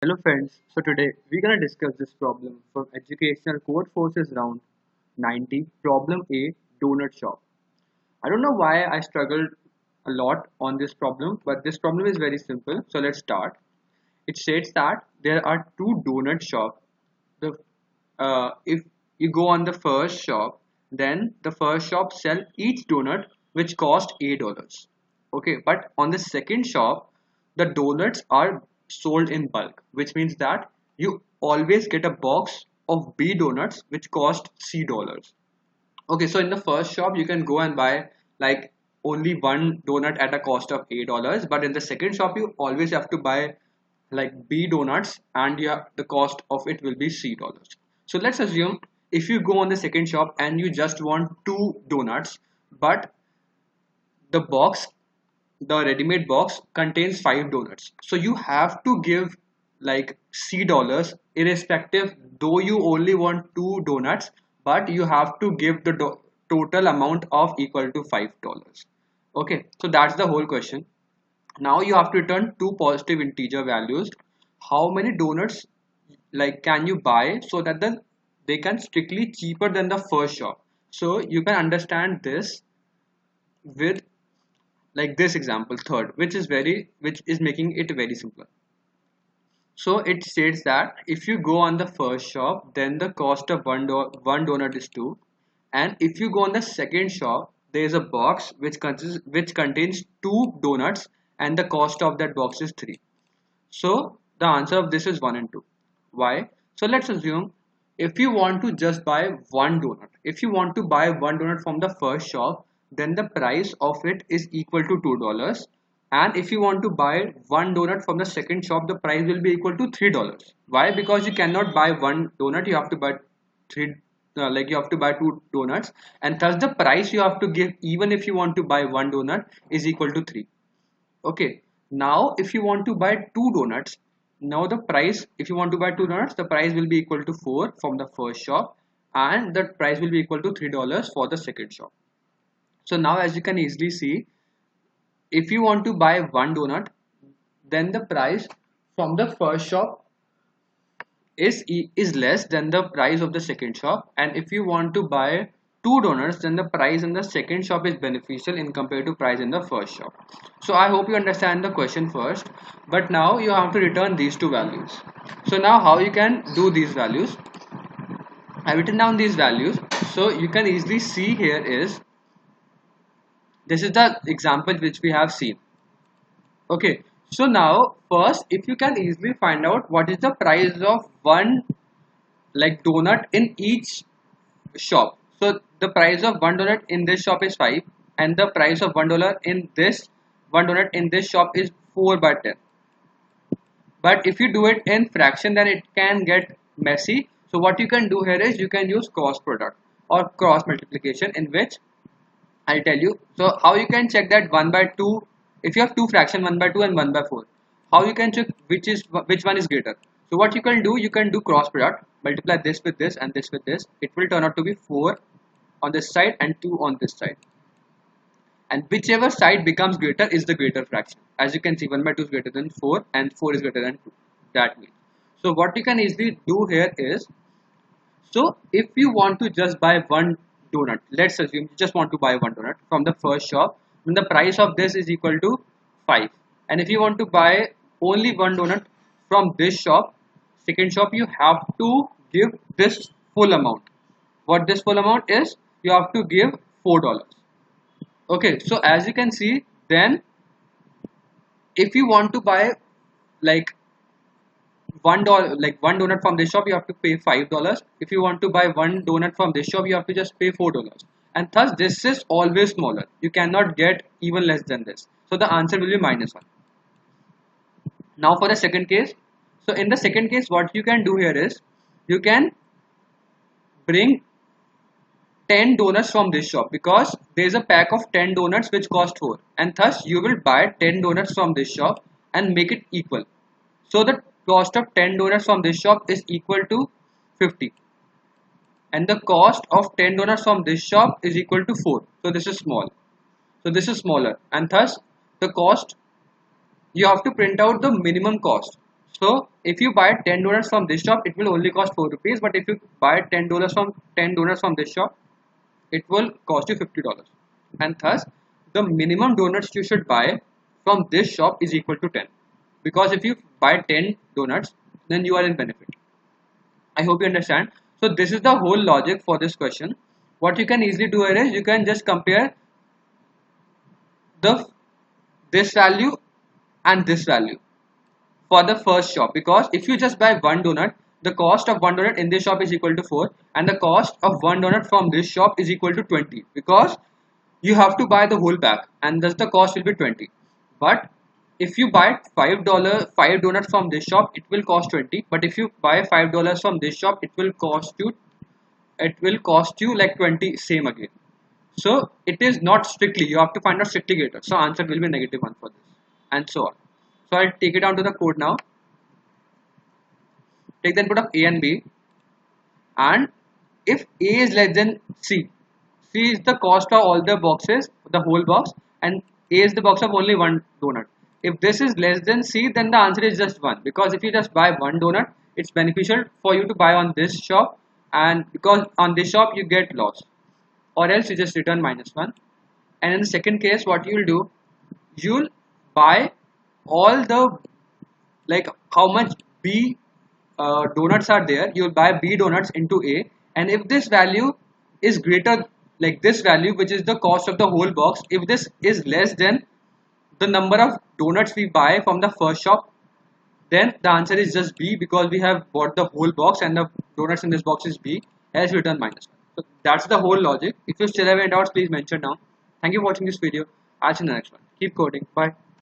Hello friends, so today we're gonna discuss this problem from Educational Codeforces round 90, problem A, donut shop. I don't know why I struggled a lot on this problem, but this problem is very simple. So let's start. It states that there are two donut shops. The if you go on the first shop, then the first shop sell each donut which cost $8. Okay, but on the second shop, the donuts are sold in bulk, which means that you always get a box of B donuts which cost $C. Okay, so in the first shop you can go and buy like only one donut at a cost of $8, but in the second shop you always have to buy like B donuts and the cost of it will be $3. So let's assume if you go on the second shop and you just want two donuts, but the box, the ready-made box contains five donuts. So you have to give like $C irrespective, though you only want two donuts, but you have to give the total amount of equal to $5. Okay, so that's the whole question. Now you have to return two positive integer values. How many donuts like can you buy so that they can strictly cheaper than the first shop? So you can understand this with like this example third, which is making it very simple. So it states that if you go on the first shop, then the cost of one donut is 2, and if you go on the second shop, there is a box which contains two donuts, and the cost of that box is 3. So the answer of this is 1 and 2. Why? So let's assume if you want to just buy one donut, if you want to buy one donut from the first shop, then the price of it is equal to $2. And if you want to buy one donut from the second shop, the price will be equal to $3. Why? Because you cannot buy one donut, you have to buy three, you have to buy two donuts, and thus the price you have to give even if you want to buy one donut is equal to 3. Okay, now if you want to buy two donuts, now the price, if you want to buy two donuts, the price will be equal to 4 from the first shop, and the price will be equal to $3 for the second shop. So now as you can easily see, if you want to buy one donut, then the price from the first shop is less than the price of the second shop, and if you want to buy two donuts, then the price in the second shop is beneficial in compared to price in the first shop. So I hope you understand the question first, but now you have to return these two values. So now how you can do these values? I've written down these values, so you can easily see here is this is the example which we have seen. Okay, so now first if you can easily find out what is the price of one like donut in each shop. So the price of one donut in this shop is 5, and the price of $1 in this one donut in this shop is 4 by 10. But if you do it in fraction, then it can get messy. So what you can do here is you can use cross product or cross multiplication, in which I'll tell you. So how you can check that 1 by 2, if you have two fraction 1 by 2 and 1 by 4, how you can check which one is greater? So what you can do cross product, multiply this with this and this with this. It will turn out to be 4 on this side and 2 on this side. And whichever side becomes greater is the greater fraction. As you can see, 1 by 2 is greater than 4 and 4 is greater than 2. That means. So what you can easily do here is, so if you want to just buy one donut, let's assume you just want to buy one donut from the first shop, then the price of this is equal to 5. And if you want to buy only one donut from this shop, second shop, you have to give this full amount. What this full amount is, you have to give $4. Okay, so as you can see, then if you want to buy like $1, like one donut from this shop, you have to pay $5. If you want to buy one donut from this shop, you have to just pay $4. And thus this is always smaller. You cannot get even less than this. So the answer will be -1. Now for the second case. So in the second case, what you can do here is you can bring 10 donuts from this shop, because there is a pack of 10 donuts which cost 4, and thus you will buy 10 donuts from this shop and make it equal. So the cost of 10 donuts from this shop is equal to 50, and the cost of 10 donuts from this shop is equal to 4. So this is small. So this is smaller, and thus the cost, you have to print out the minimum cost. So if you buy 10 donuts from this shop, it will only cost 4 rupees. But if you buy $10 from this shop, it will cost you $50. And thus, the minimum donuts you should buy from this shop is equal to 10. Because if you buy 10 donuts, then you are in benefit. I hope you understand. So this is the whole logic for this question. What you can easily do here is you can just compare the this value and this value for the first shop, because if you just buy one donut, the cost of one donut in this shop is equal to 4 and the cost of one donut from this shop is equal to 20, because you have to buy the whole pack and thus the cost will be 20. But if you buy five donuts from this shop, it will cost 20. But if you buy $5 from this shop, it will cost you like 20 same again. So it is not strictly, you have to find out strictly greater. So answer will be -1 for this and so on. So I'll take it down to the code now. Take the input of A and B, and if A is less than C, C is the cost of all the boxes, the whole box, and A is the box of only one donut. If this is less than C, then the answer is just 1, because if you just buy one donut, it's beneficial for you to buy on this shop, and because on this shop you get loss, or else you just return -1. And in the second case, what you'll do, you'll buy all the, like how much B donuts are there, you'll buy B donuts into A, and if this value is greater, like this value which is the cost of the whole box, if this is less than the number of donuts we buy from the first shop, then the answer is just B, because we have bought the whole box and the donuts in this box is B, else return -1. So that's the whole logic. If you still have any doubts, please mention down. Thank you for watching this video. I'll see you in the next one. Keep coding. Bye.